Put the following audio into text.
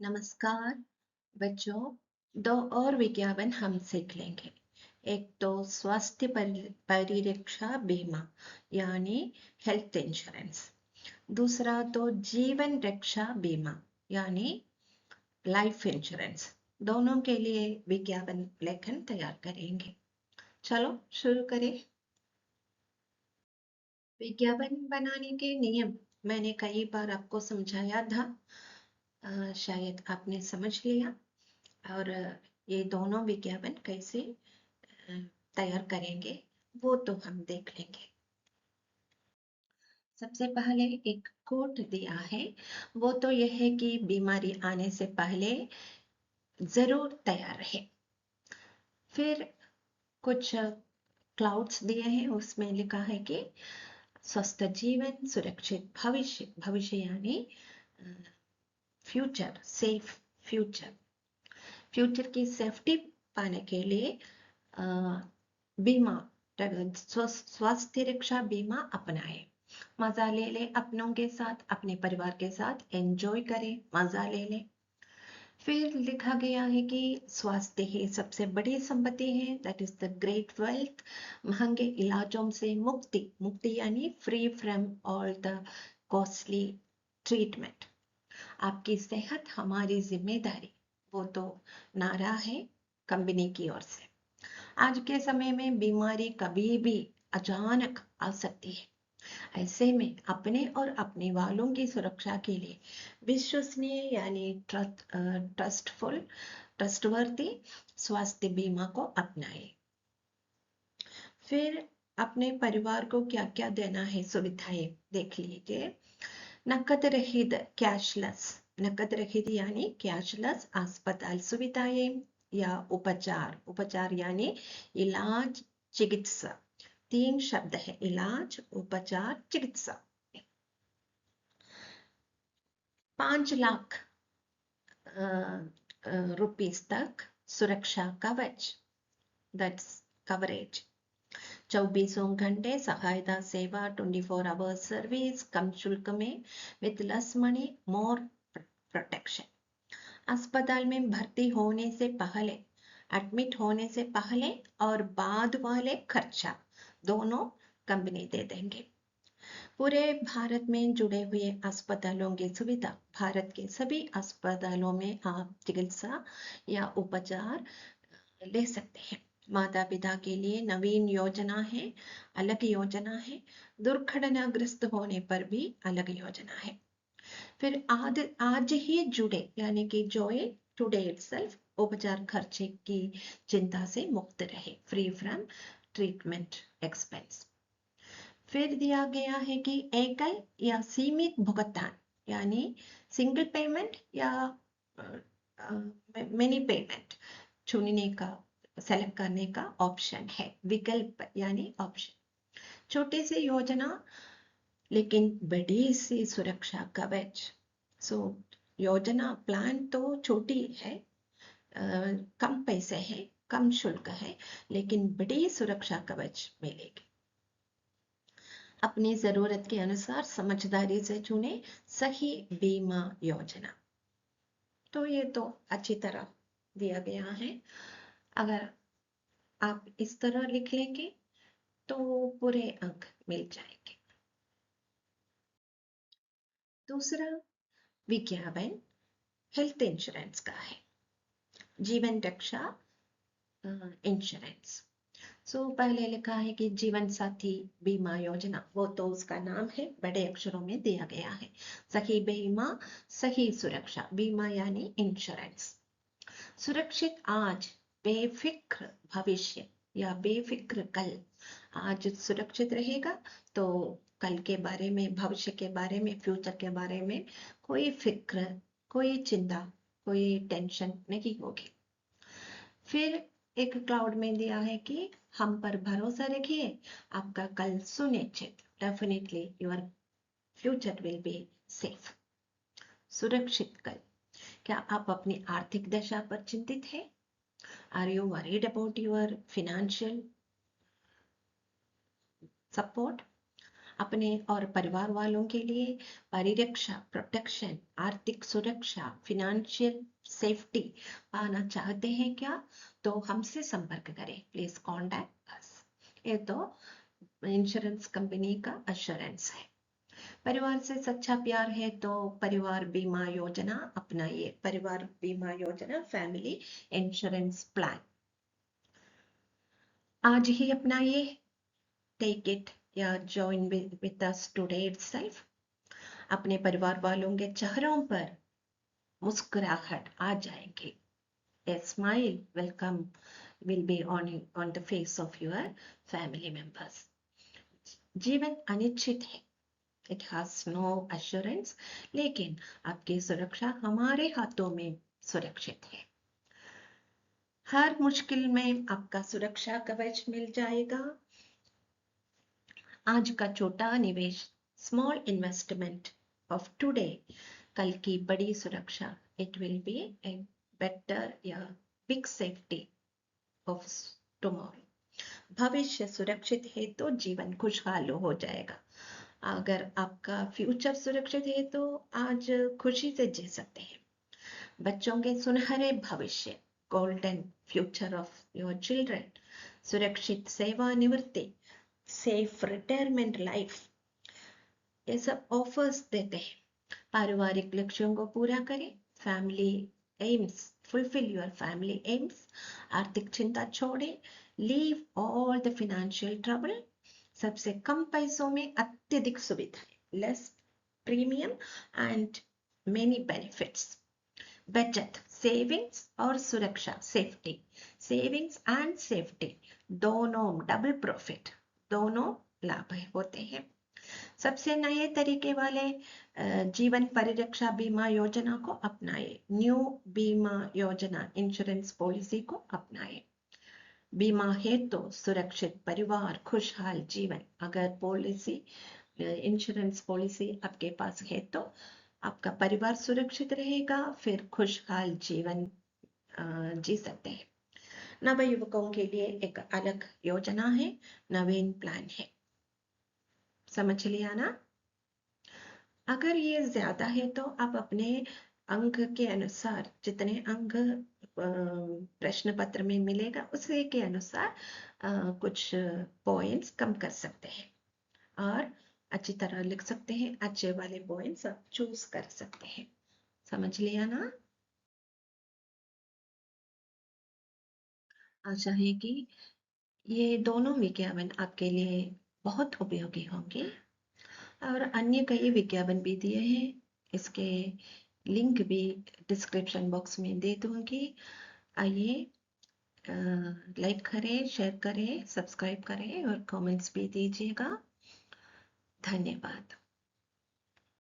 नमस्कार बच्चों। दो और विज्ञापन हम सीख लेंगे। एक तो स्वास्थ्य परिरक्षा बीमा यानी हेल्थ इंश्योरेंस। दूसरा तो जीवन रक्षा बीमा यानी लाइफ इंश्योरेंस। दोनों के लिए विज्ञापन लेखन तैयार करेंगे। चलो शुरू करें। विज्ञापन बनाने के नियम मैंने कई बार आपको समझाया था। शायद आपने समझ लिया। और ये दोनों विज्ञापन कैसे तैयार करेंगे वो तो हम देख लेंगे। सबसे पहले एक कोट दिया है, वो तो यह है कि बीमारी आने से पहले जरूर तैयार रहे। फिर कुछ क्लाउड्स दिए हैं, उसमें लिखा है कि स्वस्थ जीवन सुरक्षित भविष्य। भविष्य यानी फ्यूचर, सेफ फ्यूचर। फ्यूचर की सेफ्टी पाने के लिए बीमा, स्वास्थ्य रक्षा बीमा अपनाए। मजा ले ले अपनों के साथ, अपने परिवार के साथ एंजॉय करें, मजा ले ले। फिर लिखा गया है कि स्वास्थ्य ही सबसे बड़ी संपत्ति है, that is the great wealth. महंगे इलाजों से मुक्ति, मुक्ति यानी free from all the costly treatment. आपकी सेहत हमारी जिम्मेदारी, वो तो नारा है कंपनी की ओर से। आज के समय में बीमारी कभी भी अचानक आ सकती है। ऐसे में अपने और अपने वालों की सुरक्षा के लिए विश्वसनीय यानी ट्रस्टवर्दी स्वास्थ्य बीमा को अपनाएं। फिर अपने परिवार को क्या क्या देना है सुविधाएं देख लीजिए। नकद रहित, कैशलेस। नकद रहित यानी कैशलेस अस्पताल सुविधाएं या उपचार। उपचार यानी इलाज, चिकित्सा। तीन शब्द है, इलाज, उपचार, चिकित्सा। 5 लाख रुपीस तक सुरक्षा कवच, दैट्स कवरेज। 24 घंटे सहायता सेवा, 24 आवर्स सर्विस, कम शुल्क में, with less money more protection. अस्पताल में भर्ती होने से पहले, एडमिट होने से पहले और बाद वाले खर्चा दोनों कंपनी दे देंगे। पूरे भारत में जुड़े हुए अस्पतालों की सुविधा, भारत के सभी अस्पतालों में आप चिकित्सा या उपचार ले सकते हैं। माता पिता के लिए नवीन योजना है, अलग योजना है। दुर्घटनाग्रस्त होने पर भी अलग योजना है। फिर आज ही जुड़े यानी कि जॉइन टुडे इटसेल्फ, उपचार खर्चे की चिंता से मुक्त रहे, फ्री फ्रॉम ट्रीटमेंट एक्सपेंस। फिर दिया गया है कि एकल या सीमित भुगतान यानी सिंगल पेमेंट या मिनी पेमेंट चुनने का, सेलेक्ट करने का ऑप्शन है। विकल्प यानी ऑप्शन। छोटी सी योजना लेकिन बड़ी सी सुरक्षा कवच। सो योजना प्लान तो छोटी है, कम पैसे हैं, कम शुल्क है, लेकिन बड़ी सुरक्षा कवच मिलेगी। अपनी जरूरत के अनुसार समझदारी से चुने सही बीमा योजना। तो ये तो अच्छी तरह दिया गया है। अगर आप इस तरह लिख लेंगे तो पूरे अंक मिल जाएंगे। दूसरा विज्ञापन हेल्थ इंश्योरेंस का है, जीवन रक्षा इंश्योरेंस। पहले लिखा है कि जीवन साथी बीमा योजना, वो तो उसका नाम है, बड़े अक्षरों में दिया गया है। सही बीमा, सही सुरक्षा। बीमा यानी इंश्योरेंस। सुरक्षित आज, बेफिक्र भविष्य या बेफिक्र कल। आज सुरक्षित रहेगा तो कल के बारे में, भविष्य के बारे में, फ्यूचर के बारे में कोई फिक्र, कोई चिंता, कोई टेंशन नहीं होगी। फिर एक क्लाउड में दिया है कि हम पर भरोसा रखिए, आपका कल सुनिश्चित, definitely your future will be safe. सुरक्षित कल। क्या आप अपनी आर्थिक दशा पर चिंतित हैं? Are you worried about your financial support? अपने और परिवार वालों के लिए परिरक्षा, प्रोटेक्शन, आर्थिक सुरक्षा, फिनेंशियल सेफ्टी पाना चाहते हैं क्या? तो हमसे संपर्क करें, प्लीज कॉन्टैक्ट अस। ये तो इंश्योरेंस कंपनी का अश्योरेंस है। परिवार से सच्चा प्यार है तो परिवार बीमा योजना अपनाइए। परिवार बीमा योजना, फैमिली इंश्योरेंस प्लान आज ही अपनाइए। टेक इट या join with us today itself. अपने परिवार वालों के चेहरों पर मुस्कुराहट आ जाएगी। A smile will come, will be on the face of your family members. जीवन अनिश्चित है, इट हैज नो अश्योरेंस, लेकिन आपकी सुरक्षा हमारे हाथों में सुरक्षित है। हर मुश्किल में आपका सुरक्षा कवच मिल जाएगा। आज का छोटा निवेश, स्मॉल इन्वेस्टमेंट ऑफ टुडे, कल की बड़ी सुरक्षा, it will be a better या बिग सेफ्टी ऑफ टुमारो। भविष्य सुरक्षित है तो जीवन खुशहाल हो जाएगा। अगर आपका फ्यूचर सुरक्षित है तो आज खुशी से जी सकते हैं। बच्चों के सुनहरे भविष्य, golden future of your children, सुरक्षित सेवानिवृत्ति, सेफ रिटायरमेंट लाइफ, ये सब ऑफर्स देते हैं। पारिवारिक लक्ष्यों को पूरा करें, family AIIMS, fulfil your family AIIMS. आर्थिक चिंता छोड़ें, leave all the financial trouble. सबसे कम पैसों में अत्यधिक सुविधाएं, less premium and many benefits. बचत, सेविंग्स और सुरक्षा, सेफ्टी, सेविंग्स एंड सेफ्टी दोनों डबल प्रॉफिट, दोनों लाभ होते हैं। सबसे नए तरीके वाले जीवन परिरक्षा बीमा योजना को अपनाए। न्यू बीमा योजना इंश्योरेंस पॉलिसी को अपनाए। बीमा है तो सुरक्षित परिवार, खुशहाल जीवन। अगर पॉलिसी, इंश्योरेंस पॉलिसी आपके पास है तो आपका परिवार सुरक्षित रहेगा, फिर खुशहाल जीवन जी सकते हैं। नवयुवकों के लिए एक अलग योजना है, नवीन प्लान है। समझ लिया ना? अगर ये ज्यादा है तो आप अपने अंक के अनुसार, जितने अंक प्रश्न पत्र में मिलेगा उसी के अनुसार कुछ पॉइंट्स कम कर सकते हैं और अच्छी तरह लिख सकते हैं। अच्छे वाले पॉइंट्स आप चूज कर सकते हैं। समझ लिया ना? आशा है कि ये दोनों विज्ञापन आपके लिए बहुत उपयोगी होंगे और अन्य कई विज्ञापन भी दिए हैं, इसके लिंक भी डिस्क्रिप्शन बॉक्स में दे दूंगी। आइए लाइक करें, शेयर करें, सब्सक्राइब करें और कमेंट्स भी दीजिएगा। धन्यवाद।